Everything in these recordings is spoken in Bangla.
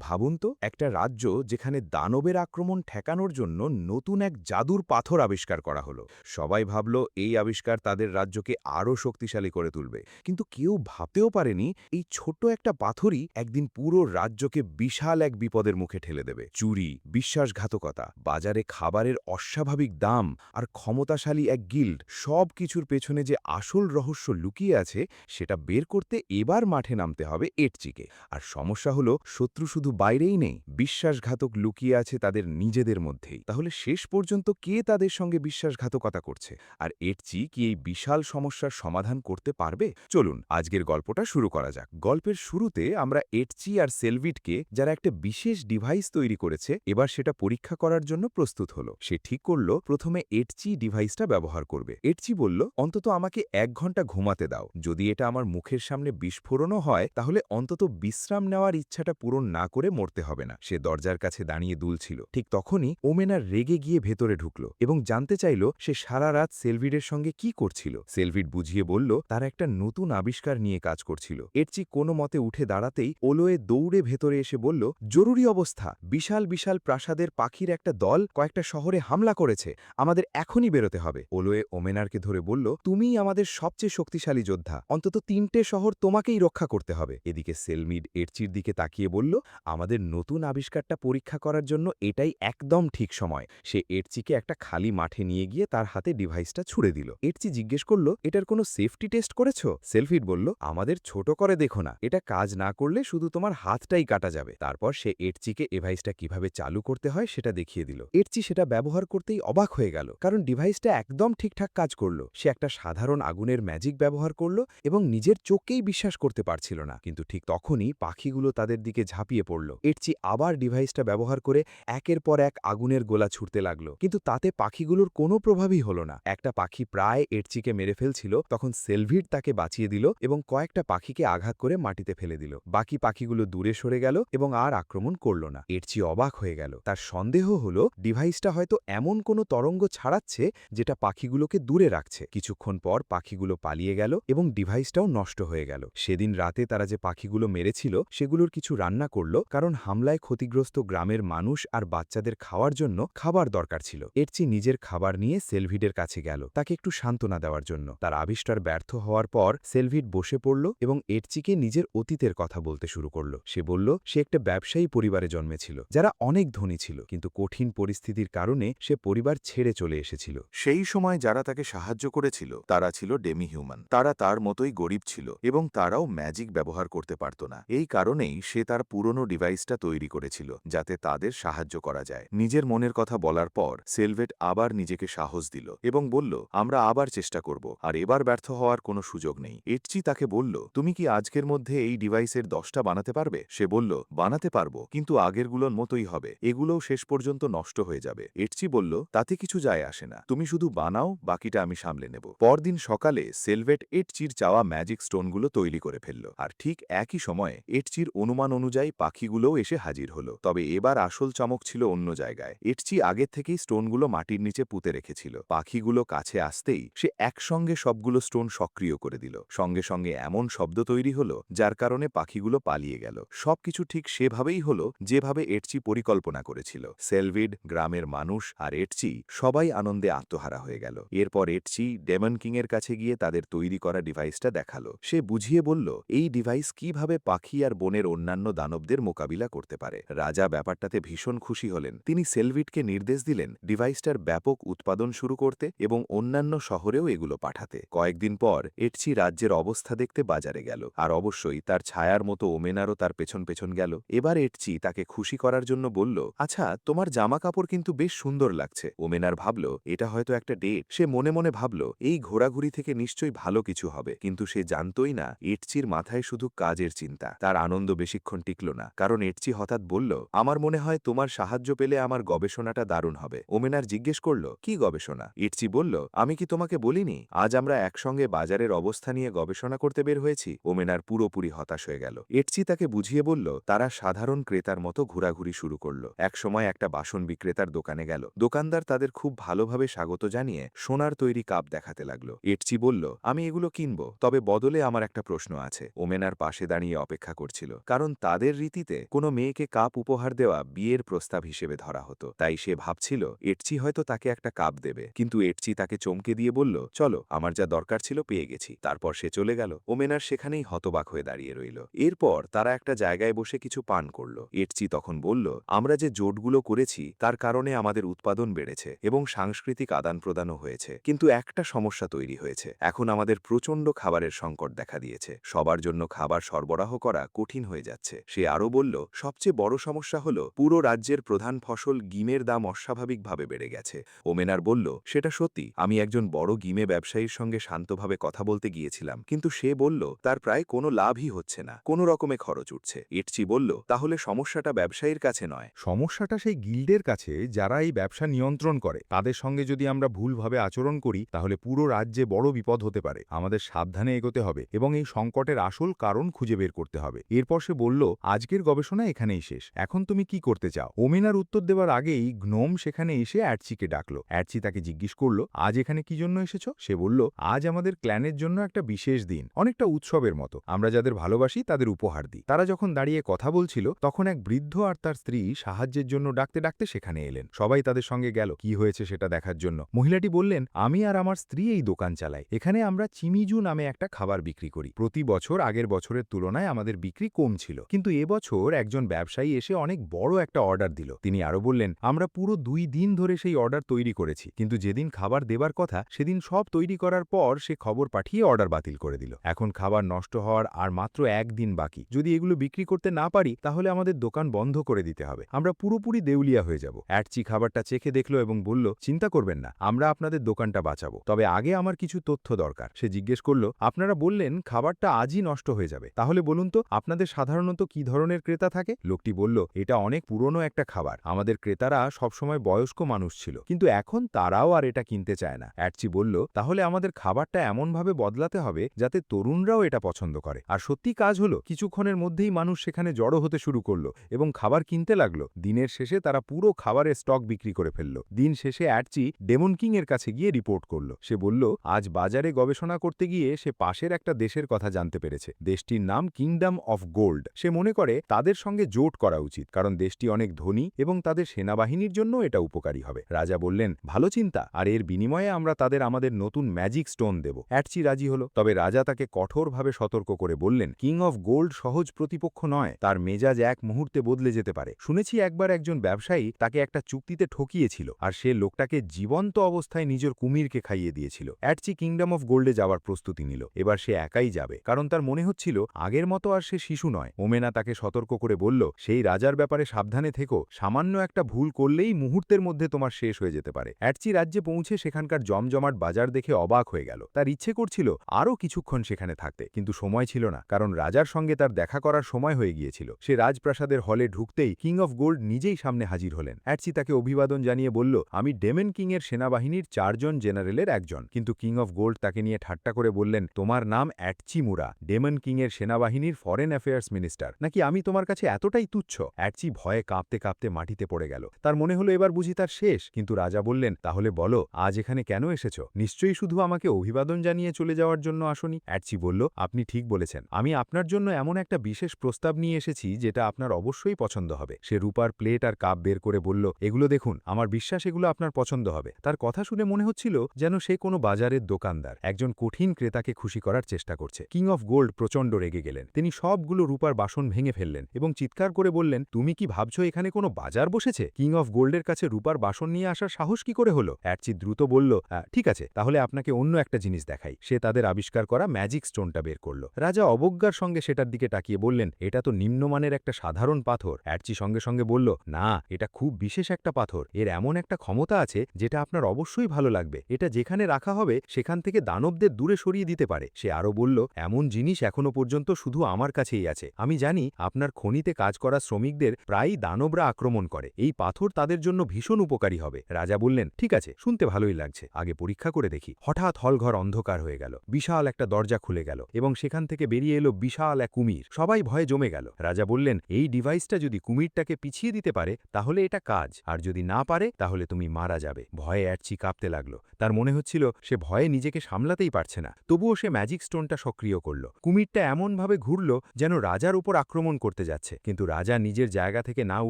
ভাবুন তো, একটা রাজ্য যেখানে দানবের আক্রমণ ঠেকানোর জন্য নতুন এক জাদুর পাথর আবিষ্কার করা হলো। সবাই ভাবল এই আবিষ্কার তাদের রাজ্যকে আরও শক্তিশালী করে তুলবে, কিন্তু কেউ ভাবতেও পারেনি এই ছোট্ট একটা পাথরই একদিন পুরো রাজ্যকে বিশাল এক বিপদের মুখে ঠেলে দেবে। চুরি, বিশ্বাসঘাতকতা, বাজারে খাবারের অস্বাভাবিক দাম আর ক্ষমতাশালী এক গিল্ড, সব কিছুর পেছনে যে আসল রহস্য লুকিয়ে আছে সেটা বের করতে এবার মাঠে নামতে হবে এটচিকে। আর সমস্যা হলো, শত্রু শুধু বাইরেই নেই, বিশ্বাসঘাতক লুকিয়ে আছে তাদের নিজেদের মধ্যেই। তাহলে শেষ পর্যন্ত কে তাদের সঙ্গে বিশ্বাসঘাতকতা করছে, আর এটচি কি এই বিশাল সমস্যার সমাধান করতে পারবে? চলুন আজকের গল্পটা শুরু করা যাক। গল্পের শুরুতে আমরা এটচি আর সেলভিটকে, যারা একটা বিশেষ ডিভাইস তৈরি করেছে, এবার সেটা পরীক্ষা করার জন্য প্রস্তুত হলো। সে ঠিক করলো প্রথমে এটচি ডিভাইসটা ব্যবহার করবে। এটচি বলল, অন্তত আমাকে 1 ঘন্টা ঘুমাতে দাও। যদি এটা আমার মুখের সামনে বিস্ফোরণও হয় তাহলে অন্তত বিশ্রাম নেওয়ার ইচ্ছাটা পূরণ না করে মরতে হবে না। সে দরজার কাছে দাঁড়িয়ে দুলছিল। ঠিক তখনই ওমেনার রেগে গিয়ে ভেতরে ঢুকল এবং জানতে চাইল সে সারা রাত সেলভিডের সঙ্গে কি করছিল। সেলভিড বুঝিয়ে বলল তার একটা নতুন আবিষ্কার নিয়ে কাজ করছিল। এটচি কোনো মতে উঠে দাঁড়াতেই ওলোয়ে দৌড়ে ভেতরে এসে বলল, জরুরি অবস্থা, বিশাল বিশাল প্রাসাদের পাখির একটা দল কয়েকটা শহরে হামলা করেছে, আমাদের এখনই বেরোতে হবে। ওলোয়ে ওমেনারকে ধরে বলল, তুমিই আমাদের সবচেয়ে শক্তিশালী যোদ্ধা, অন্তত 3টে শহর তোমাকেই রক্ষা করতে হবে। এদিকে সেলমিড এটচির দিকে তাকিয়ে বলল, আমাদের নতুন আবিষ্কারটা পরীক্ষা করার জন্য এটাই একদম ঠিক সময়। সে এটচিকে একটা খালি মাঠে নিয়ে গিয়ে তার হাতে ডিভাইসটা ছুড়ে দিল। এটচি জিজ্ঞেস করল, এটার কোনো সেফটি টেস্ট করেছো? সেলফিড বলল, আমাদের ছোট করে দেখো না, এটা কাজ না করলে শুধু তোমার হাতটাই কাটা যাবে। তারপর সে এটচিকে ডিভাইসটা কিভাবে চালু করতে হয় সেটা দেখিয়ে দিল। এটচি সেটা ব্যবহার করতেই অবাক হয়ে গেল, কারণ ডিভাইসটা একদম ঠিকঠাক কাজ করলো। সে একটা সাধারণ আগুনের ম্যাজিক ব্যবহার করলো এবং নিজের চোখকেই বিশ্বাস করতে পারছিল না। কিন্তু ঠিক তখনই পাখিগুলো তাদের দিকে ঝাঁপিয়ে পড়ল। এটচি আবার ডিভাইসটা ব্যবহার করে একের পর এক আগুনের গোলা ছুটতে লাগলো, কিন্তু তাতে পাখিগুলোর কোনো প্রভাবই হলো না। একটা পাখি প্রায় এটচিকে মেরে ফেলছিল, তখন সেলভিড তাকে বাঁচিয়ে দিল এবং কয়েকটা পাখিকে আঘাত করে মাটিতে ফেলে দিল। বাকি পাখিগুলো দূরে সরে গেল এবং আর আক্রমণ করল না। এটচি অবাক হয়ে গেল। তার সন্দেহ হলো ডিভাইসটা হয়তো এমন কোনো তরঙ্গ ছাড়াচ্ছে যেটা পাখিগুলোকে দূরে রাখছে। কিছুক্ষণ পর পাখিগুলো পালিয়ে গেল এবং ডিভাইসটাও নষ্ট হয়ে গেল। সেদিন রাতে তারা যে পাখিগুলো মেরেছিল সেগুলোর কিছু রান্না করল, কারণ হামলায় ক্ষতিগ্রস্ত গ্রামের মানুষ আর বাচ্চাদের খাওয়ার জন্য খাবার দরকার ছিল। এটচি নিজের খাবার নিয়ে সেলভিডের কাছে গেল, তাকে একটু সান্ত্বনা দেওয়ার জন্য। তার আবিষ্কার ব্যর্থ হওয়ার পর সেলভিড বসে পড়ল এবং এটচিকে নিজের অতীতের কথা বলতে শুরু করল। সে বলল সে একটা ব্যবসায়ী পরিবারে জন্মেছিল, যারা অনেক ধনী ছিল, কিন্তু কঠিন পরিস্থিতির কারণে সে পরিবার ছেড়ে চলে এসেছিল। সেই সময় যারা তাকে সাহায্য করেছিল তারা ছিল ডেমি হিউম্যান। তারা তার মতোই গরিব ছিল এবং তারাও ম্যাজিক ব্যবহার করতে পারত না। এই কারণেই সে তার পুরনো ডিভাইসটা তৈরি করেছিল, যাতে তাদের সাহায্য করা যায়। নিজের মনের কথা বলার পর সেলভেট আবার নিজেকে সাহস দিল এবং বলল, আমরা আবার চেষ্টা করব, আর এবার ব্যর্থ হওয়ার কোনো সুযোগ নেই। এটচি তাকে বলল, তুমি কি আজকের মধ্যে এই ডিভাইসের 10টা বানাতে পারবে? সে বলল, বানাতে পারবো, কিন্তু আগেরগুলোর মতোই হবে, এগুলোও শেষ পর্যন্ত নষ্ট হয়ে যাবে। এটচি বলল, তাতে কিছু যায় আসে না, তুমি শুধু বানাও, বাকিটা আমি সামলে নেব। পরদিন সকালে সেলভেট এটচির চাওয়া ম্যাজিক স্টোনগুলো তৈরি করে ফেলল, আর ঠিক একই সময়ে এটচির অনুমান অনুযায়ী পাখিগুলোও এসে হাজির হলো। তবে এবার আসল চমক ছিল অন্য জায়গায়। এটচি আগের থেকেই স্টোনগুলো মাটির নিচে পুঁতে রেখেছিল। পাখিগুলো কাছে আসতেই সে একসঙ্গে সবগুলো স্টোন সক্রিয় করে দিল। সঙ্গে সঙ্গে এমন শব্দ তৈরি হলো যার কারণে পাখিগুলো পালিয়ে গেল। সবকিছু ঠিক সেভাবেই হলো যেভাবে এটচি পরিকল্পনা করেছিল। সেলভিড, গ্রামের মানুষ আর এটচি সবাই আনন্দে আত্মহারা হয়ে গেল। এরপর এটচি ডেমন কিং এর কাছে গিয়ে তাদের তৈরি করা ডিভাইসটা দেখালো। সে বুঝিয়ে বলল এই ডিভাইস কিভাবে পাখি আর বনের অন্যান্য দানবদের মোকাবিলা করতে পারে। রাজা ব্যাপারটাতে ভীষণ খুশি হলেন। তিনি সেলভিডকে নির্দেশ দিলেন ডিভাইসটার ব্যাপক উৎপাদন শুরু করতে এবং অন্যান্য শহরেও এগুলো পাঠাতে। কয়েকদিন পর এটচি রাজ্যের অবস্থা দেখতে বাজারে গেল, আর অবশ্যই তার ছায়ার মতো ওমেনারও তার পেছন পেছন গেল। এবার এটচি তাকে খুশি করার জন্য বলল, আচ্ছা, তোমার জামা কাপড় কিন্তু বেশ সুন্দর লাগছে। ওমেনার ভাবল এটা হয়তো একটা ডেট। সে মনে মনে ভাবল এই ঘোরাঘুরি থেকে নিশ্চয়ই ভালো কিছু হবে, কিন্তু সে জানতই না এটচির মাথায় শুধু কাজের চিন্তা। তার আনন্দ বেশিক্ষণ টিকল না, কারণ এটচি হঠাৎ বলল, আমার মনে হয় তোমার সাহায্য পেলে আমার গবেষণাটা দারুণ হবে। ওমেনার জিজ্ঞেস করল, কি গবেষণা? এটচি বলল, আমি কি তোমাকে বলিনি আজ আমরা একসঙ্গে বাজারের অবস্থা নিয়ে গবেষণা করতে বের হয়েছি? ওমেনার পুরোপুরি হতাশ হয়ে গেল। এটচি তাকে বুঝিয়ে বলল তারা সাধারণ ক্রেতার মতো ঘোরাঘুরি শুরু করল। একসময় একটা বাসন বিক্রেতার দোকানে গেল। দোকানদার তাদের খুব ভালোভাবে স্বাগত জানিয়ে সোনার তৈরি কাপ দেখাতে লাগলো। এটচি বলল, আমি এগুলো কিনব, তবে বদলে আমার একটা প্রশ্ন আছে। ওমেনার পাশে দাঁড়িয়ে অপেক্ষা করছিল, কারণ তাদের রীতিতে বাড়িতে কোনো মেয়েকে কাপ উপহার দেওয়া বিয়ের প্রস্তাব হিসেবে ধরা হতো, তাই সে ভাবছিল এটচি হয়তো তাকে একটা কাপ দেবে। কিন্তু এটচি তাকে চমকে দিয়ে বলল, চলো, আমার যা দরকার ছিল পেয়ে গেছি। তারপর সে চলে গেল। ওমেনার সেখানেই হতবাক হয়ে দাঁড়িয়ে রইল। এরপর তারা একটা জায়গায় বসে কিছু পান করল। এটচি তখন বলল, আমরা যে জোটগুলো করেছি তার কারণে আমাদের উৎপাদন বেড়েছে এবং সাংস্কৃতিক আদান প্রদানও হয়েছে, কিন্তু একটা সমস্যা তৈরি হয়েছে। এখন আমাদের প্রচণ্ড খাবারের সংকট দেখা দিয়েছে। সবার জন্য খাবার সরবরাহ করা কঠিন হয়ে যাচ্ছে। সে আরও বলল, সবচেয়ে বড় সমস্যা হলো পুরো রাজ্যের প্রধান ফসল গিমের দাম অস্বাভাবিকভাবে বেড়ে গেছে। ওমেনার বলল, সেটা সত্যি। আমি একজন বড় গিমে ব্যবসায়ীর সঙ্গে শান্তভাবে কথা বলতে গিয়েছিলাম, কিন্তু সে বলল তার প্রায় কোনো লাভই হচ্ছে না, কোনো রকমে খরচ উঠছে। এটচি বলল, তাহলে সমস্যাটা ব্যবসায়ীর কাছে নয়। সমস্যাটা সেই গিল্ডের কাছে, যারা এই ব্যবসা নিয়ন্ত্রণ করে। তাদের সঙ্গে যদি আমরা ভুলভাবে আচরণ করি তাহলে পুরো রাজ্যে বড় বিপদ হতে পারে। আমাদের সাবধানে এগোতে হবে এবং এই সংকটের আসল কারণ খুঁজে বের করতে হবে। এরপর সে বলল, আজকের গবেষণা এখানেই শেষ। এখন তুমি কি করতে চাও? ওমেনার উত্তর দেওয়ার আগেই গ্নোম সেখানে এসে অ্যাটচিকে ডাকল। অ্যাটচি তাকে জিজ্ঞেস করল, আজ এখানে কি জন্য এসেছ? সে বলল, আজ আমাদের ক্ল্যানের জন্য একটা বিশেষ দিন, অনেকটা উৎসবের মতো। আমরা যাদের ভালোবাসি তাদের উপহার দিই। তারা যখন দাঁড়িয়ে কথা বলছিল তখন এক বৃদ্ধ আর তার স্ত্রী সাহায্যের জন্য ডাকতে ডাকতে সেখানে এলেন। সবাই তাদের সঙ্গে গেল কি হয়েছে সেটা দেখার জন্য। মহিলাটি বললেন, আমি আর আমার স্ত্রী এই দোকান চালাই। এখানে আমরা চিমিজু নামে একটা খাবার বিক্রি করি। প্রতি বছর আগের বছরের তুলনায় আমাদের বিক্রি কম ছিল, কিন্তু এবছর একজন ব্যবসায়ী এসে অনেক বড় একটা অর্ডার দিল। তিনি আরো বললেন, আমরা পুরো 2 দিন ধরে সেই অর্ডার তৈরি করেছি, কিন্তু যেদিন খাবার দেবার কথা সেদিন সব তৈরি করার পর সে খবর পাঠিয়ে অর্ডার বাতিল করে দিল। এখন খাবার নষ্ট হওয়ার আর মাত্র 1 দিন বাকি। যদি এগুলো বিক্রি করতে না পারি তাহলে আমাদের দোকান বন্ধ করে দিতে হবে। আমরা পুরোপুরি দেউলিয়া হয়ে যাব। অ্যাটচি খাবারটা চেখে দেখল এবং বলল, চিন্তা করবেন না, আমরা আপনাদের দোকানটা বাঁচাবো। তবে আগে আমার কিছু তথ্য দরকার। সে জিজ্ঞেস করল, আপনারা বললেন খাবারটা আজই নষ্ট হয়ে যাবে, তাহলে বলুন তো আপনাদের সাধারণত কি ধরনের ক্রেতা থাকে? লোকটি বলল, এটা অনেক পুরনো একটা খাবার। আমাদের ক্রেতারা সবসময় বয়স্ক মানুষ ছিল, কিন্তু এখন তারাও আর এটা কিনতে চায় না। অ্যাটচি বলল, তাহলে আমাদের খাবারটা এমনভাবে বদলাতে হবে যাতে তরুণরাও এটা পছন্দ করে। আর সত্যি কাজ হলো, কিছুক্ষণের মধ্যেই মানুষ সেখানে জড়ো হতে শুরু করলো এবং খাবার কিনতে লাগলো। দিনের শেষে তারা পুরো খাবারের স্টক বিক্রি করে ফেলল। দিন শেষে অ্যাটচি ডেমন কিং এর কাছে গিয়ে রিপোর্ট করল। সে বলল, আজ বাজারে গবেষণা করতে গিয়ে সে পাশের একটা দেশের কথা জানতে পেরেছে। দেশটির নাম কিংডম অফ গোল্ড। সে মনে করে তাদের সঙ্গে জোট করা উচিত, কারণ দেশটি অনেক ধনী এবং তাদের সেনাবাহিনীর জন্য এটা উপকারী হবে। রাজা বললেন, ভালো চিন্তা, আর এর বিনিময়ে আমরা তাদের আমাদের নতুন ম্যাজিক স্টোন দেব। অ্যাটচি রাজি হল। তবে রাজা তাকে কঠোরভাবে সতর্ক করে বললেন, কিং অফ গোল্ড সহজ প্রতিপক্ষ নয়। তার মেজাজ এক মুহূর্তে বদলে যেতে পারে। শুনেছি একবার একজন ব্যবসায়ী তাকে একটা চুক্তিতে ঠকিয়েছিল, আর সে লোকটাকে জীবন্ত অবস্থায় নিজের কুমিরকে খাইয়ে দিয়েছিল। অ্যাটচি কিংডম অফ গোল্ডে যাওয়ার প্রস্তুতি নিল। এবার সে একাই যাবে, কারণ তার মনে হচ্ছিল আগের মতো আর সে শিশু নয়। ওমেনা তাকে সতর্ক করে বলল, সেই রাজার ব্যাপারে সাবধানে থেকো। সামান্য একটা ভুল করলেই মুহূর্তের মধ্যে তোমার শেষ হয়ে যেতে পারে। অ্যাটচি রাজ্যে পৌঁছে সেখানকার জমজমাট বাজার দেখে অবাক হয়ে গেল। তার ইচ্ছে করছিল আরও কিছুক্ষণ সেখানে থাকতে, কিন্তু সময় ছিল না, কারণ রাজার সঙ্গে তার দেখা করার সময় হয়ে গিয়েছিল। সে রাজপ্রাসাদের হলে ঢুকতেই কিং অফ গোল্ড নিজেই সামনে হাজির হলেন। অ্যাটচি তাকে অভিবাদন জানিয়ে বলল, আমি ডেমন কিং এর সেনাবাহিনীর 4 জন জেনারেলের একজন। কিন্তু কিং অফ গোল্ড তাকে নিয়ে ঠাট্টা করে বললেন, তোমার নাম অ্যাটচি মুরা, ডেমন কিং এর সেনাবাহিনীর ফরেন অ্যাফেয়ার্স মিনিস্টার। নাকি আমি তোমার কাছে এতটাই তুচ্ছ? অ্যাটচি ভয়ে কাঁপতে কাঁপতে মাটিতে পড়ে গেল। তার মনে হলো এবার বুঝি তার শেষ। কিন্তু রাজা বললেন, তাহলে বলো আজ এখানে কেন এসেছ? নিশ্চয়ই শুধু আমাকে অভিবাদন জানিয়ে চলে যাওয়ার জন্য আসনি। অ্যাটচি বলল, আপনি ঠিক বলেছেন। আমি আপনার জন্য এমন একটা বিশেষ প্রস্তাব নিয়ে এসেছি যেটা আপনার অবশ্যই পছন্দ হবে। সে রূপার প্লেট আর কাপ বের করে বলল, এগুলো দেখুন, আমার বিশ্বাস এগুলো আপনার পছন্দ হবে। তার কথা শুনে মনে হচ্ছিল যেন সে কোনো বাজারের দোকানদার একজন কঠিন ক্রেতাকে খুশি করার চেষ্টা করছে। কিং অফ গোল্ড প্রচণ্ড রেগে গেলেন। তিনি সবগুলো রূপার বাসন ভেঙে ফেললেন এবং চিৎকার করে বললেন, তুমি কি ভাবছো এখানে কোনো বাজার বসেছে? কিং অফ গোল্ডের কাছে রূপার বাসন নিয়ে আসার সাহস কি করে হলো? অ্যাটচি দ্রুত বলল, ঠিক আছে, তাহলে আপনাকে অন্য একটা জিনিস দেখাই। সে তাদের আবিষ্কার করা ম্যাজিক স্টোনটা বের করল। রাজা অবজ্ঞার সঙ্গে সেটার দিকে তাকিয়ে বললেন, এটা তো নিম্নমানের একটা সাধারণ পাথর। অ্যাটচি সঙ্গে সঙ্গে বলল, না, এটা খুব বিশেষ একটা পাথর। এর এমন একটা ক্ষমতা আছে যেটা আপনার অবশ্যই ভালো লাগবে। এটা যেখানে রাখা হবে সেখান থেকে দানবদের দূরে সরিয়ে দিতে পারে। সে আরো বলল, এমন জিনিস এখনো পর্যন্ত শুধু আমার কাছেই আছে। আমি জানি আপনার খনিতে কাজ করা শ্রমিকদের প্রায়ই দানবরা আক্রমণ করে। এই পাথর তাদের জন্য ভীষণ উপকারী হবে। রাজা বললেন, ঠিক আছে, শুনতে ভালোই লাগছে, আগে পরীক্ষা করে দেখি। হঠাৎ হলঘর অন্ধকার হয়ে গেল। বিশাল একটা দরজা খুলে গেল এবং সেখান থেকে বেরিয়ে এলো বিশাল এক কুমির। সবাই ভয়ে জমে গেল। রাজা বললেন, এই ডিভাইসটা যদি কুমিরটাকে পিছিয়ে দিতে পারে তাহলে এটা কাজ, আর যদি না পারে তাহলে তুমি মারা যাবে। ভয়ে অ্যাটচি কাঁপতে লাগলো। তার মনে হচ্ছিল সে ভয়ে নিজেকে সামলাতেই পারছে না। তবুও সে ম্যাজিক স্টোনটা সক্রিয় করল। কুমিরটা এমনভাবে ঘুরল যেন রাজার উপর আক্রমণ করতে করতে যাচ্ছে, কিন্তু রাজা নিজের জায়গা থেকে না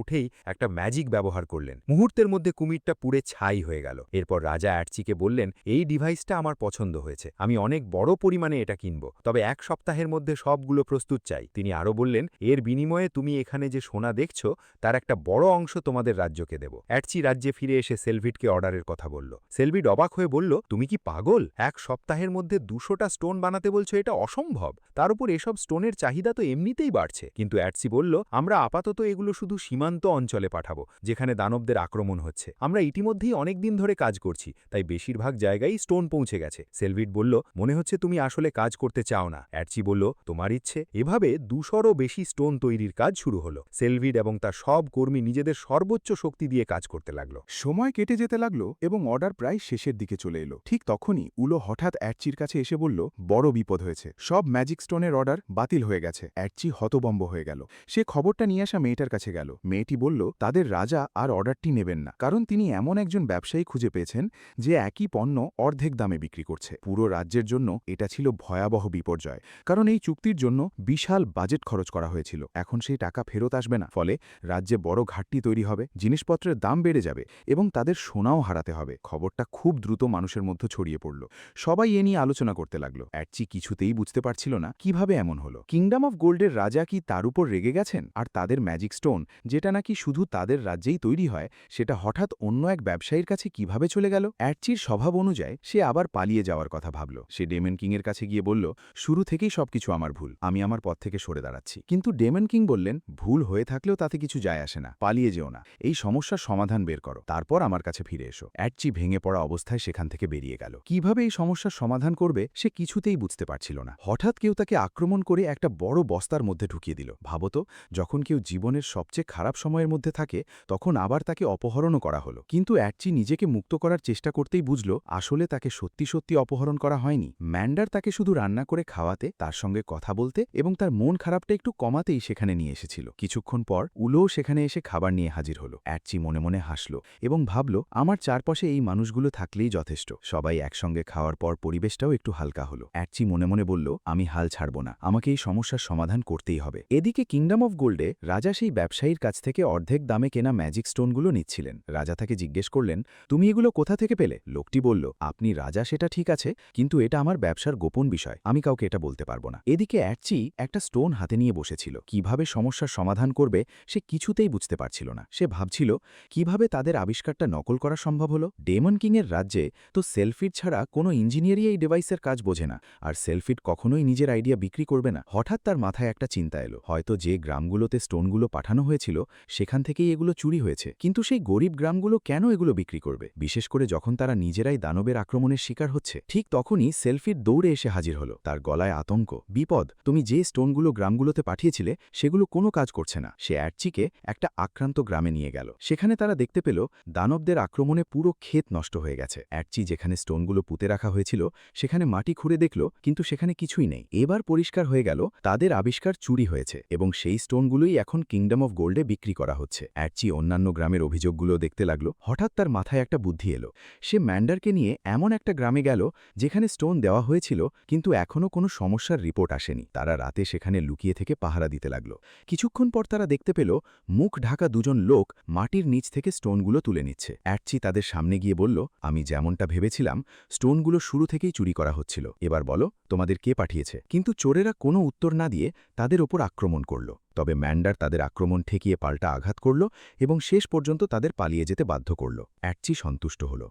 উঠেই একটা ম্যাজিক ব্যবহার করলেন। মুহূর্তের মধ্যে কুমিরটা পুড়ে ছাই হয়ে গেল। এরপর রাজা অ্যাটচিকে বললেন, এই ডিভাইসটা আমার পছন্দ হয়েছে, আমি অনেক বড় পরিমাণে এটা কিনব, তবে 1 সপ্তাহের মধ্যে সবগুলো প্রস্তুত চাই। তিনি আরও বললেন, এর বিনিময়ে তুমি এখানে যে সোনা দেখছো তার একটা বড় অংশ তোমাদের রাজ্যকে দেব। অ্যাটচি রাজ্যে ফিরে এসে সেলভিডকে অর্ডারের কথা বলল। সেলভিড অবাক হয়ে বলল, তুমি কি পাগল? 1 সপ্তাহের মধ্যে 200টা স্টোন বানাতে বলছো, এটা অসম্ভব। তার উপর এসব স্টোনের চাহিদা তো এমনিতেই বাড়ছে। কিন্তু অ্যাটচি বলল, আমরা আপাতত এগুলো শুধু সীমান্ত অঞ্চলে পাঠাবো, যেখানে দানবদের আক্রমণ হচ্ছে। আমরা ইতিমধ্যেই অনেক দিন ধরে কাজ করছি, তাই বেশিরভাগ জায়গায় স্টোন পৌঁছে গেছে। সেলভিড বলল, মনে হচ্ছে তুমি আসলে কাজ করতে চাও না। অ্যাটচি বলল, তোমার ইচ্ছে। এভাবে 200রও বেশি স্টোন তৈরির কাজ শুরু হলো। সেলভিড এবং তার সব কর্মী নিজেদের সর্বোচ্চ শক্তি দিয়ে কাজ করতে লাগলো। সময় কেটে যেতে লাগলো এবং অর্ডার প্রায় শেষের দিকে চলে এলো। ঠিক তখনই উলো হঠাৎ অ্যাটচির কাছে এসে বলল, বড় বিপদ হয়েছে, সব ম্যাজিক স্টোনের অর্ডার বাতিল হয়ে গেছে। অ্যাটচি হতবম্ব হয়ে গেল। সে খবরটা নিয়ে আসা মেয়েটার কাছে গেল। মেয়েটি বলল, তাদের রাজা আর অর্ডারটি নেবেন না, কারণ তিনি এমন একজন ব্যবসায়ী খুঁজে পেয়েছেন যে একই পণ্য অর্ধেক দামে বিক্রি করছে। পুরো রাজ্যের জন্য এটা ছিল ভয়াবহ বিপর্যয়, কারণ এই চুক্তির জন্য বিশাল বাজেট খরচ করা হয়েছিল। এখন সেই টাকা ফেরত আসবে না, ফলে রাজ্যে বড় ঘাটতি তৈরি হবে, জিনিসপত্রের দাম বেড়ে যাবে এবং তাদের সোনাও হারাতে হবে। খবরটা খুব দ্রুত মানুষের মধ্যে ছড়িয়ে পড়ল। সবাই এ নিয়ে আলোচনা করতে লাগলো। অ্যাটচি কিছুতেই বুঝতে পারছিল না কিভাবে এমন হলো। কিংডম অফ গোল্ডের রাজা কি তার উপর রেগে গেছেন, আর তাদের ম্যাজিক স্টোন, যেটা নাকি শুধু তাদের রাজ্যেই তৈরি হয়, সেটা হঠাৎ অন্য এক ব্যবসায়ীর কাছে কিভাবে চলে গেল? অ্যাটচির স্বভাব অনুযায়ী সে আবার পালিয়ে যাওয়ার কথা ভাবল। সে ডেমন কিংয়ের কাছে গিয়ে বলল, শুরু থেকেই সবকিছু আমার ভুল, আমি আমার পথ থেকে সরে দাঁড়াচ্ছি। কিন্তু ডেমন কিং বললেন, ভুল হয়ে থাকলেও তাতে কিছু যায় আসে না, পালিয়ে যেও না, এই সমস্যার সমাধান বের করো, তারপর আমার কাছে ফিরে এসো। অ্যাটচি ভেঙে পড়া অবস্থায় সেখান থেকে বেরিয়ে গেল। কিভাবে এই সমস্যার সমাধান করবে সে কিছুতেই বুঝতে পারছিল না। হঠাৎ কেউ তাকে আক্রমণ করে একটা বড় বস্তার মধ্যে ঢুকিয়ে দিল। ভাবতো, যখন কেউ জীবনের সবচেয়ে খারাপ সময়ের মধ্যে থাকে তখন আবার তাকে অপহরণও করা হলো। কিন্তু অ্যাটচি নিজেকে মুক্ত করার চেষ্টা করতেই বুঝল, আসলে তাকে সত্যি সত্যি অপহরণ করা হয়নি। ম্যান্ডার তাকে শুধু রান্না করে খাওয়াতে, তার সঙ্গে কথা বলতে এবং তার মন খারাপটা একটু কমাতেই সেখানে নিয়ে এসেছিল। কিছুক্ষণ পর উলোও সেখানে এসে খাবার নিয়ে হাজির হলো। অ্যাটচি মনে মনে হাসল এবং ভাবল, আমার চারপাশে এই মানুষগুলো থাকলেই যথেষ্ট। সবাই একসঙ্গে খাওয়ার পর পরিবেশটাও একটু হালকা হলো। অ্যাটচি মনে মনে বলল, আমি হাল ছাড়ব না, আমাকে এই সমস্যার সমাধান করতেই হবে। এদিকে কিংডম অফ গোল্ডে রাজা সেই ব্যবসায়ীর কাছ থেকে অর্ধেক দামে কেনা ম্যাজিক স্টোনগুলো নিচ্ছিলেন। রাজা তাকে জিজ্ঞেস করলেন, তুমি এগুলো কোথা থেকে পেলে? লোকটি বলল, আপনি রাজা সেটা ঠিক আছে, কিন্তু এটা আমার ব্যবসার গোপন বিষয়, আমি কাউকে এটা বলতে পারবো না। এদিকে অ্যাটচি একটা স্টোন হাতে নিয়ে বসেছিল। কিভাবে সমস্যার সমাধান করবে সে কিছুতেই বুঝতে পারছিল না। সে ভাবছিল, কিভাবে তাদের আবিষ্কারটা নকল করা সম্ভব হলো। ডেমন কিংয়ের রাজ্যে তো সেলফিড ছাড়া কোনো ইঞ্জিনিয়ারই এই ডিভাইসের কাজ বোঝে না, আর সেলফিড কখনোই নিজের আইডিয়া বিক্রি করবে না। হঠাৎ তার মাথায় একটা চিন্তা এলো, হয়তো যে গ্রামগুলোতে স্টোনগুলো পাঠানো হয়েছিল সেখান থেকেই এগুলো চুরি হয়েছে। কিন্তু সেই গরিব গ্রামগুলো কেন এগুলো বিক্রি করবে, বিশেষ করে যখন তারা নিজেরাই দানবের আক্রমণের শিকার হচ্ছে? ঠিক তখনই সেলফিড দৌড়ে এসে হাজির হলো। তার গলায় আতঙ্ক। বিপদ, তুমি যে স্টোনগুলো গ্রামগুলোতে পাঠিয়েছিলে সেগুলো কোনো কাজ করছে না। সে অ্যাটচিকে একটা আক্রান্ত গ্রামে নিয়ে গেল। সেখানে তারা দেখতে পেল দানবদের আক্রমণে পুরো ক্ষেত নষ্ট হয়ে গেছে। অ্যাটচি যেখানে স্টোনগুলো পুঁতে রাখা হয়েছিল সেখানে মাটি খুঁড়ে দেখল, কিন্তু সেখানে কিছুই নেই। এবার পরিষ্কার হয়ে গেল তাদের আবিষ্কার চুরি হয়েছে এবং সেই স্টোনগুলোই এখন কিংডম অফ গোল্ডে বিক্রি করা হচ্ছে। অ্যাটচি অন্যান্য গ্রামের অভিযোগগুলো দেখতে লাগলো। হঠাৎ তার মাথায় একটা বুদ্ধি এলো। সে ম্যান্ডারকে নিয়ে এমন একটা গ্রামে গেল যেখানে স্টোন দেওয়া হয়েছিল, কিন্তু এখনও কোনো সমস্যার রিপোর্ট আসেনি। তারা রাতে সেখানে লুকিয়ে থেকে পাহারা দিতে লাগলো। কিছুক্ষণ পর তারা দেখতে পেল মুখ ঢাকা দুজন লোক মাটির নিচ থেকে স্টোনগুলো তুলে নিচ্ছে। অ্যাটচি তাদের সামনে গিয়ে বলল, আমি যেমনটা ভেবেছিলাম, স্টোনগুলো শুরু থেকেই চুরি করা হচ্ছিল। এবার বলো, তোমাদের কে পাঠিয়েছে? কিন্তু চোরেরা কোনো উত্তর না দিয়ে তাদের ওপর আক্রমণ করল। তবে ম্যান্ডার তাদের আক্রমণ ঠেকিয়ে পাল্টা আঘাত করল এবং শেষ পর্যন্ত তাদের পালিয়ে যেতে বাধ্য করল। অ্যাটচি সন্তুষ্ট হল।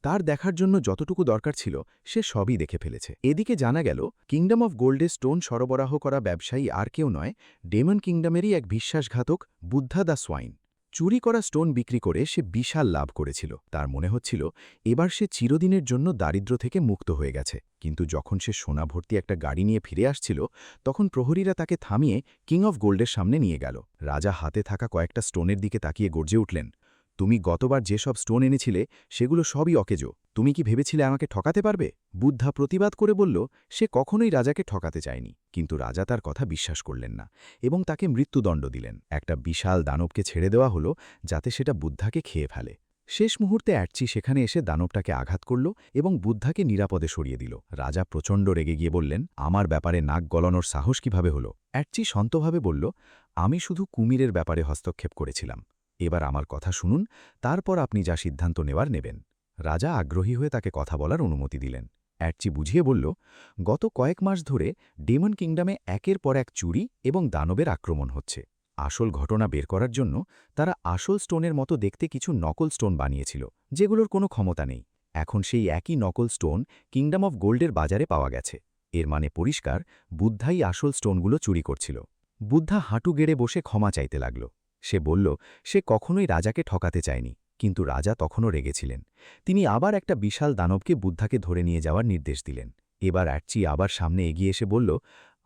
তার দেখার জন্য যতটুকু দরকার ছিল সে সবই দেখে ফেলেছে। এদিকে জানা গেল কিংডম অফ গোল্ডে স্টোন সরবরাহ করা ব্যবসায়ী আর কেউ নয়, ডেমন কিংডমেরই এক বিশ্বাসঘাতক বুদ্ধা দ্য সোয়াইন। চুরি করা স্টোন বিক্রি করে সে বিশাল লাভ করেছিল। তার মনে হচ্ছিল এবার সে চিরদিনের জন্য দারিদ্র থেকে মুক্ত হয়ে গেছে। কিন্তু যখন সে সোনা ভর্তি একটা গাড়ি নিয়ে ফিরে আসছিল তখন প্রহরীরা তাকে থামিয়ে কিং অফ গোল্ডের সামনে নিয়ে গেল। রাজা হাতে থাকা কয়েকটা স্টোনের দিকে তাকিয়ে গর্জে উঠলেন, তুমি গতবার যেসব স্টোন এনেছিলে সেগুলো সবই অকেজো, তুমি কি ভেবেছিলে আমাকে ঠকাতে পারবে? বুদ্ধা প্রতিবাদ করে বলল, সে কখনোই রাজাকে ঠকাতে চায়নি। কিন্তু রাজা তার কথা বিশ্বাস করলেন না এবং তাকে মৃত্যুদণ্ড দিলেন। একটা বিশাল দানবকে ছেড়ে দেওয়া হলো যাতে সেটা বুদ্ধাকে খেয়ে ফেলে। শেষ মুহূর্তে অ্যাটচি সেখানে এসে দানবটাকে আঘাত করল এবং বুদ্ধাকে নিরাপদে সরিয়ে দিল। রাজা প্রচণ্ড রেগে গিয়ে বললেন, আমার ব্যাপারে নাক গলানোর সাহস কিভাবে হলো? অ্যাটচি শান্তভাবে বলল, আমি শুধু কুমিরের ব্যাপারে হস্তক্ষেপ করেছিলাম। এবার আমার কথা শুনুন, তারপর আপনি যা সিদ্ধান্ত নেওয়ার নেবেন। রাজা আগ্রহী হয়ে তাকে কথা বলার অনুমতি দিলেন। অ্যাটচি বুঝিয়ে বলল, গত কয়েক মাস ধরে ডেমন কিংডমে একের পর এক চুরি এবং দানবের আক্রমণ হচ্ছে। আসল ঘটনা বের করার জন্য তারা আসল স্টোনের মতো দেখতে কিছু নকল স্টোন বানিয়েছিল, যেগুলোর কোনো ক্ষমতা নেই। এখন সেই একই নকল স্টোন কিংডম অফ গোল্ডের বাজারে পাওয়া গেছে। এর মানে পরিষ্কার, বুদ্ধাই আসল স্টোনগুলো চুরি করছিল। বুদ্ধা হাঁটু গেড়ে বসে ক্ষমা চাইতে লাগল। সে বলল সে কখনোই রাজাকে ঠকাতে চায়নি, কিন্তু রাজা তখনও রেগেছিলেন। তিনি আবার একটা বিশাল দানবকে বুদ্ধাকে ধরে নিয়ে যাওয়ার নির্দেশ দিলেন। এবার অ্যাটচি আবার সামনে এগিয়ে এসে বলল,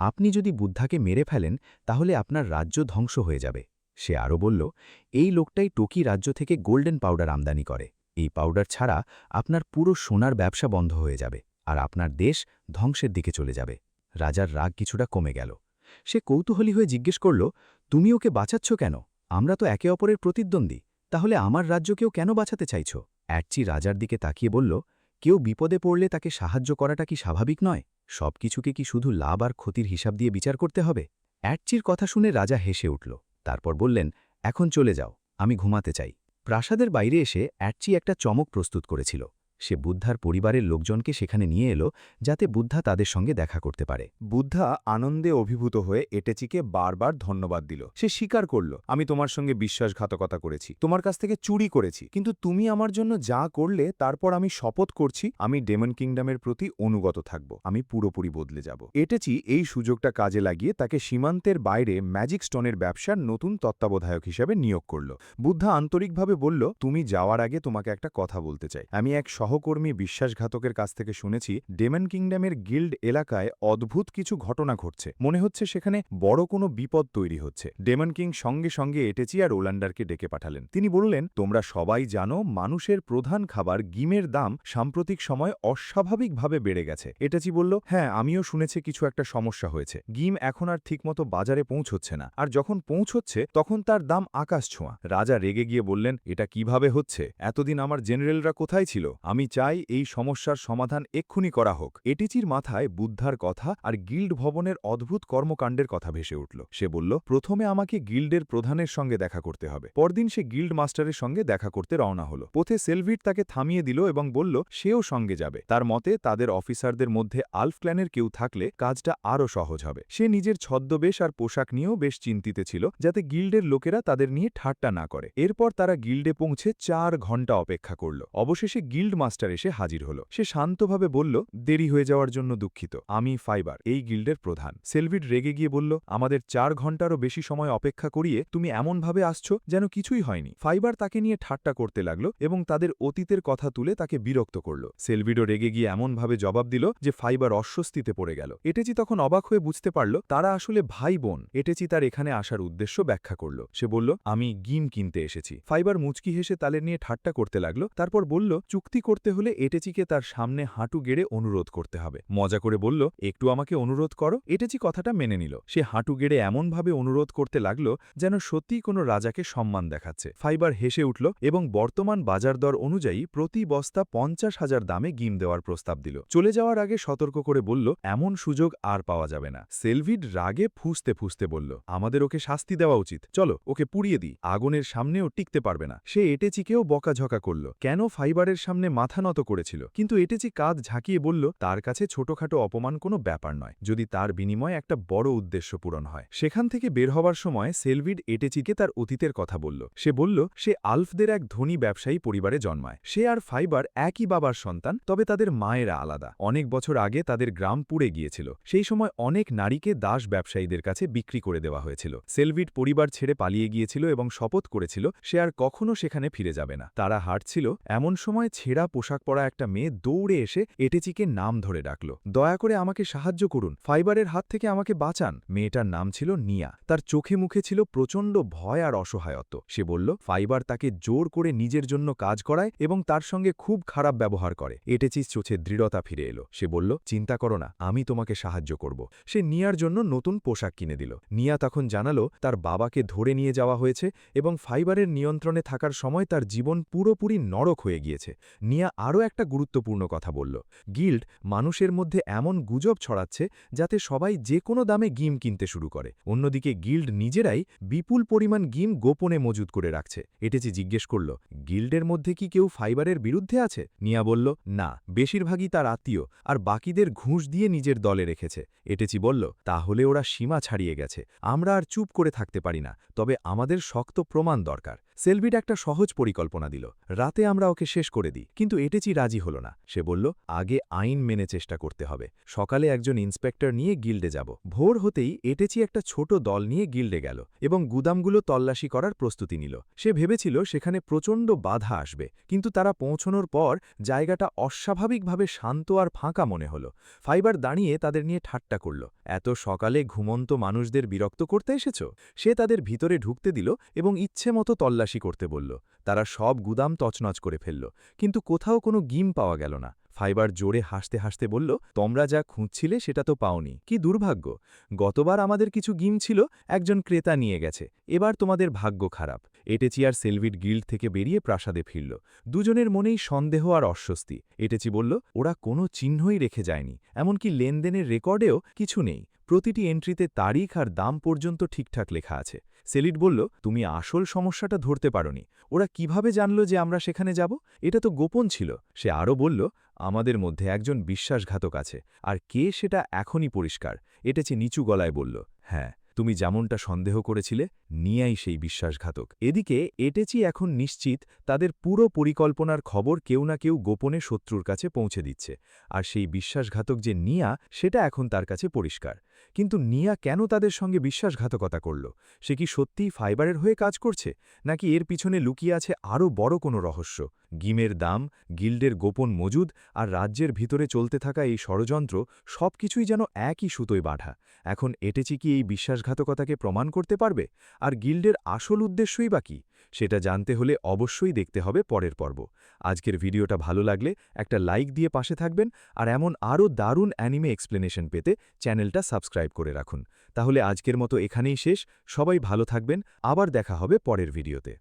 আপনি যদি বুদ্ধাকে মেরে ফেলেন তাহলে আপনার রাজ্য ধ্বংস হয়ে যাবে। সে আরও বলল, এই লোকটাই টোকি রাজ্য থেকে গোল্ডেন পাউডার আমদানি করে। এই পাউডার ছাড়া আপনার পুরো সোনার ব্যবসা বন্ধ হয়ে যাবে, আর আপনার দেশ ধ্বংসের দিকে চলে যাবে। রাজার রাগ কিছুটা কমে গেল। সে কৌতূহলী হয়ে জিজ্ঞেস করল, তুমি ওকে বাঁচাচ্ছ কেন? আমরা তো একে অপরের প্রতিদ্বন্দ্বী। তাহলে আমার রাজ্যকেও কেন বাঁচাতে চাইছ? অ্যাটচি রাজার দিকে তাকিয়ে বলল, কেউ বিপদে পড়লে তাকে সাহায্য করাটা কি স্বাভাবিক নয়? সব কিছুকে কি শুধু লাভ আর ক্ষতির হিসাব দিয়ে বিচার করতে হবে? অ্যাটচির কথা শুনে রাজা হেসে উঠল। তারপর বললেন, এখন চলে যাও, আমি ঘুমাতে চাই। প্রাসাদের বাইরে এসে অ্যাটচি একটা চমক প্রস্তুত করেছিল। সে বুদ্ধার পরিবারের লোকজনকে সেখানে নিয়ে এলো, যাতে বুদ্ধা তাদের সঙ্গে দেখা করতে পারে। বুদ্ধা আনন্দে অভিভূত হয়ে এটেচিকে বারবার ধন্যবাদ দিল। সে স্বীকার করল, আমি তোমার সঙ্গে বিশ্বাসঘাতকতা করেছি, তোমার কাছ থেকে চুরি করেছি, কিন্তু তুমি আমার জন্য যা করলে তারপর আমি শপথ করছি আমি ডেমন কিংডমের প্রতি অনুগত থাকব, আমি পুরোপুরি বদলে যাব। এটেচি এই সুযোগটা কাজে লাগিয়ে তাকে সীমান্তের বাইরে ম্যাজিক স্টোনের ব্যবসার নতুন তত্ত্বাবধায়ক হিসেবে নিয়োগ করল। বুদ্ধা আন্তরিকভাবে বলল, তুমি যাওয়ার আগে তোমাকে একটা কথা বলতে চাই। আমি এক সহকর্মী বিশ্বাসঘাতকের কাছ থেকে শুনেছি ডেমন কিংডমের গিল্ড এলাকায় অদ্ভুত কিছু ঘটনা ঘটছে। মনে হচ্ছে সেখানে বড় কোনো বিপদ তৈরি হচ্ছে। ডেমন কিং সঙ্গে সঙ্গে এটেচি আর ওলান্ডারকে ডেকে পাঠালেন। তিনি বললেন, তোমরা সবাই জানো মানুষের প্রধান খাবার গিমের দাম সাম্প্রতিক সময় অস্বাভাবিকভাবে বেড়ে গেছে। এটেচি বলল, হ্যাঁ, আমিও শুনেছি কিছু একটা সমস্যা হয়েছে। গিম এখন আর ঠিকমতো বাজারে পৌঁছচ্ছে না, আর যখন পৌঁছচ্ছে তখন তার দাম আকাশ ছোঁয়া। রাজা রেগে গিয়ে বললেন, এটা কিভাবে হচ্ছে? এতদিন আমার জেনারেলরা কোথায় ছিল? আমি চাই এই সমস্যার সমাধান এক্ষুনি করা হোক। এটেচির মাথায় বুদ্ধার কথা আর গিল্ড ভবনের অদ্ভুত কর্মকাণ্ডের কথা ভেসে উঠল। সে বলল, প্রথমে আমাকে গিল্ডের প্রধানের সঙ্গে দেখা করতে হবে। পরদিন সে গিল্ড মাস্টারের সঙ্গে দেখা করতে রওনা হল। পথে সেলভিট তাকে থামিয়ে দিল এবং বলল সেও সঙ্গে যাবে। তার মতে তাদের অফিসারদের মধ্যে আলফ ক্ল্যানের কেউ থাকলে কাজটা আরও সহজ হবে। সে নিজের ছদ্মবেশ আর পোশাক নিয়েও বেশ চিন্তিত ছিল, যাতে গিল্ডের লোকেরা তাদের নিয়ে ঠাট্টা না করে। এরপর তারা গিল্ডে পৌঁছে 4 ঘণ্টা অপেক্ষা করল। অবশেষে গিল্ড মাস্টার এসে হাজির হল। সে শান্তভাবে বলল, দেরি হয়ে যাওয়ার জন্য দুঃখিত, আমি ফাইবার, এই গিল্ডের প্রধান। সেলভিট রেগে গিয়ে বলল, আমাদের 4 ঘণ্টারও বেশি সময় অপেক্ষা করিয়ে তুমি এমনভাবে আসছো যেন কিছুই হয়নি। ফাইবার তাকে নিয়ে ঠাট্টা করতে লাগল এবং তাদের অতীতের কথা তুলে তাকে বিরক্ত করল। সেলভিডও রেগে গিয়ে এমনভাবে জবাব দিল যে ফাইবার অস্বস্তিতে পড়ে গেল। এটেচি তখন অবাক হয়ে বুঝতে পারল তারা আসলে ভাই বোন। এটেচি তার এখানে আসার উদ্দেশ্য ব্যাখ্যা করল। সে বলল, আমি গিম কিনতে এসেছি। ফাইবার মুচকি হেসে তাদের নিয়ে ঠাট্টা করতে লাগল। তারপর বলল, চুক্তি করতে হলে এটেচিকে তার সামনে হাঁটু গেড়ে অনুরোধ করতে হবে। মজা করে বলল, একটু আমাকে অনুরোধ করো। এটেচি কথাটা মেনে নিল। সে হাঁটু গেড়ে এমনভাবে অনুরোধ করতে লাগল যেন সত্যিই কোনো রাজাকে সম্মান দেখাচ্ছে। ফাইবার হেসে উঠল এবং বর্তমান বাজার দর অনুযায়ী প্রতি বস্তা 50,000 দামে গিম দেওয়ার প্রস্তাব দিল। চলে যাওয়ার আগে সতর্ক করে বলল, এমন সুযোগ আর পাওয়া যাবে না। সেলভিড রাগে ফুঁসতে ফুঁসতে বলল, আমাদের ওকে শাস্তি দেওয়া উচিত, চলো ওকে পুড়িয়ে দিই, আগুনের সামনেও টিকতে পারবে না। সে এটেচিকেও বকাঝকা করল, কেন ফাইবারের সামনে মাথা নত করেছিল। কিন্তু এটেচি কাঁধ ঝাঁকিয়ে বলল, তার কাছে ছোটখাটো অপমান কোনো ব্যাপার নয়, যদি তার বিনিময়ে একটা বড় উদ্দেশ্য পূরণ হয়। সেখান থেকে বের হবার সময় সেলভিড এটেচিকে তার অতীতের কথা বলল। সে বলল, সে আলফদের এক ধনী ব্যবসায়ী পরিবারে জন্মায়। সে আর ফাইবার একই বাবার সন্তান, তবে তাদের মায়েরা আলাদা। অনেক বছর আগে তাদের গ্রাম পুড়ে গিয়েছিল। সেই সময় অনেক নারীকে দাস ব্যবসায়ীদের কাছে বিক্রি করে দেওয়া হয়েছিল। সেলভিড পরিবার ছেড়ে পালিয়ে গিয়েছিল এবং শপথ করেছিল সে আর কখনো সেখানে ফিরে যাবে না। তারা হাঁটছিল, এমন সময় ছেঁড়া পোশাক পরা একটা মেয়ে দৌড়ে এসে এটেচিকে নাম ধরে ডাকল, দয়া করে আমাকে সাহায্য করুন, ফাইবারের হাত থেকে আমাকে বাঁচান। মেয়েটার নাম ছিল নিয়া। তার চোখে মুখে ছিল প্রচণ্ড ভয় আর অসহায়ত্ব। সে বলল, ফাইবার তাকে জোর করে নিজের জন্য কাজ করায় এবং তার সঙ্গে খুব খারাপ ব্যবহার করে। এটেচিস চোখে দৃঢ়তা ফিরে এলো। সে বলল, চিন্তা করো না, আমি তোমাকে সাহায্য করব। সে নিয়ার জন্য নতুন পোশাক কিনে দিল। নিয়া তখন জানালো তার বাবাকে ধরে নিয়ে যাওয়া হয়েছে এবং ফাইবারের নিয়ন্ত্রণে থাকার সময় তার জীবন পুরোপুরি নরক হয়ে গিয়েছে। নিয়া নিয়া আরও একটা গুরুত্বপূর্ণ কথা বলল। গিল্ড মানুষের মধ্যে এমন গুজব ছড়াচ্ছে যাতে সবাই যে কোনো দামে গিম কিনতে শুরু করে। অন্যদিকে গিল্ড নিজেরাই বিপুল পরিমাণ গিম গোপনে মজুত করে রাখছে। এটেচি জিজ্ঞেস করল, গিল্ডের মধ্যে কি কেউ ফাইবারের বিরুদ্ধে আছে? নিয়া বলল, না, বেশিরভাগই তার আত্মীয়, আর বাকিদের ঘুষ দিয়ে নিজের দলে রেখেছে। এটেচি বলল, তাহলে ওরা সীমা ছাড়িয়ে গেছে। আমরা আর চুপ করে থাকতে পারি না, তবে আমাদের শক্ত প্রমাণ দরকার। সেলভিড একটা সহজ পরিকল্পনা দিল, রাতে আমরা ওকে শেষ করে দিই। কিন্তু এটেচি রাজি হল না। সে বলল, আগে আইন মেনে চেষ্টা করতে হবে। সকালে একজন ইন্সপেক্টর নিয়ে গিল্ডে যাব। ভোর হতেই এটেচি একটা ছোট দল নিয়ে গিল্ডে গেল এবং গুদামগুলো তল্লাশি করার প্রস্তুতি নিল। সে ভেবেছিল সেখানে প্রচণ্ড বাধা আসবে, কিন্তু তারা পৌঁছনোর পর জায়গাটা অস্বাভাবিকভাবে শান্ত আর ফাঁকা মনে হল। ফাইবার দাঁড়িয়ে তাদের নিয়ে ঠাট্টা করল, এত সকালে ঘুমন্ত মানুষদের বিরক্ত করতে এসেছ? সে তাদের ভিতরে ঢুকতে দিল এবং ইচ্ছে মতো তল্লাশি করতে বলল। তারা সব গুদাম তছনছ করে ফেলল, কিন্তু কোথাও কোনো গিম পাওয়া গেল না। ফাইবার জোরে হাসতে হাসতে বলল, তোমরা যা খুঁজছিলে সেটা তো পাওনি। কি দুর্ভাগ্য! গতবার আমাদের কিছু গিম ছিল, একজন ক্রেতা নিয়ে গেছে। এবার তোমাদের ভাগ্য খারাপ। এটেচি আর সেলভিড গিল্ড থেকে বেরিয়ে প্রাসাদে ফিরল। দুজনের মনেই সন্দেহ আর অস্বস্তি। এটেচি বলল, ওরা কোনো চিহ্নই রেখে যায়নি, এমনকি লেনদেনের রেকর্ডেও কিছু নেই। প্রতিটি এন্ট্রিতে তারিখ আর দাম পর্যন্ত ঠিকঠাক লেখা আছে। সেলিড বলল, তুমি আসল সমস্যাটা ধরতে পারোনি। ওরা কিভাবে জানল যে আমরা সেখানে যাব? এটা তো গোপন ছিল। সে আরও বলল, আমাদের মধ্যে একজন বিশ্বাসঘাতক আছে, আর কে সেটা এখনই পরিষ্কার। এটেচি নিচু গলায় বলল, হ্যাঁ, তুমি যেমনটা সন্দেহ করেছিলে, নিয়াই সেই বিশ্বাসঘাতক। এদিকে এটেচি এখন নিশ্চিত তাদের পুরো পরিকল্পনার খবর কেউ না কেউ গোপনে শত্রুর কাছে পৌঁছে দিচ্ছে, আর সেই বিশ্বাসঘাতক যে নিয়া সেটা এখন তার কাছে পরিষ্কার। কিন্তু নিয়া কেন তাদের সঙ্গে বিশ্বাসঘাতকতা করল? সে কি সত্যিই ফাইবারের হয়ে কাজ করছে, নাকি এর পিছনে লুকিয়ে আছে আরও বড় কোনো রহস্য? গিমের দাম, গিল্ডের গোপন মজুদ আর রাজ্যের ভিতরে চলতে থাকা এই ষড়যন্ত্র সবকিছুই যেন একই সুতোয় বাঁধা। এখন এটেচি কি এই বিশ্বাসঘাতকতাকে প্রমাণ করতে পারবে? আর গিল্ডের আসল উদ্দেশ্যই বা কী? সেটা জানতে হলে অবশ্যই দেখতে হবে পরের পর্ব। আজকের ভিডিওটা ভালো লাগলে একটা লাইক দিয়ে পাশে থাকবেন, আর এমন আরও দারুণ অ্যানিমে এক্সপ্লেনেশন পেতে চ্যানেলটা সাবস্ক্রাইব করে রাখুন। তাহলে আজকের মতো এখানেই শেষ। সবাই ভালো থাকবেন, আবার দেখা হবে পরের ভিডিওতে।